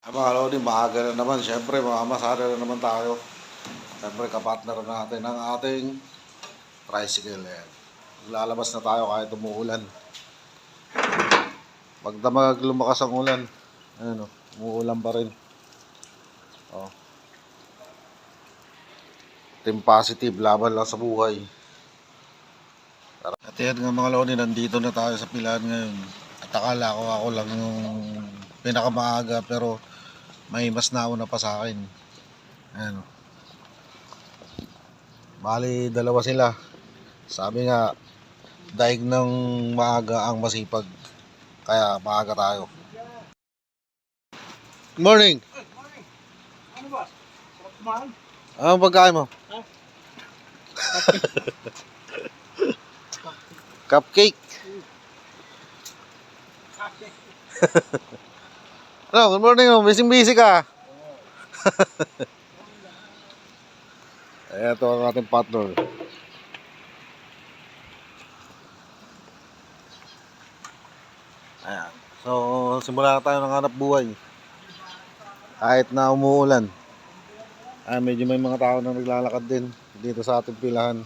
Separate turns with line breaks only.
Mga Lodi, maaga na naman. Siyempre, mamamasada na naman tayo. Siyempre, kapatner natin ang ating tricycle. Ayan. Lalabas na tayo kahit umuulan. Pag damag lumakas ang ulan, ayan, umuulan pa rin. Oh. Team positive, laban lang sa buhay. At yan nga mga Lodi, nandito na tayo sa pilahan ngayon. At akala ko ako lang yung pinakamaaga, pero may mas nauna pa sa akin. Ayan. Bali, dalawa sila. Sabi nga, daig ng maaga ang masipag. Kaya maaga tayo. Good morning.
Good morning. Ano ba? Sarap kumain.
Anong pagkain mo?
Ha?
Cupcake. Ano, good morning. Busy ka. Ito ang ating partner. Ayan. So, simula na tayo ng hanap buhay. Kahit na umuulan. Medyo may mga tao na naglalakad din dito sa ating pilahan.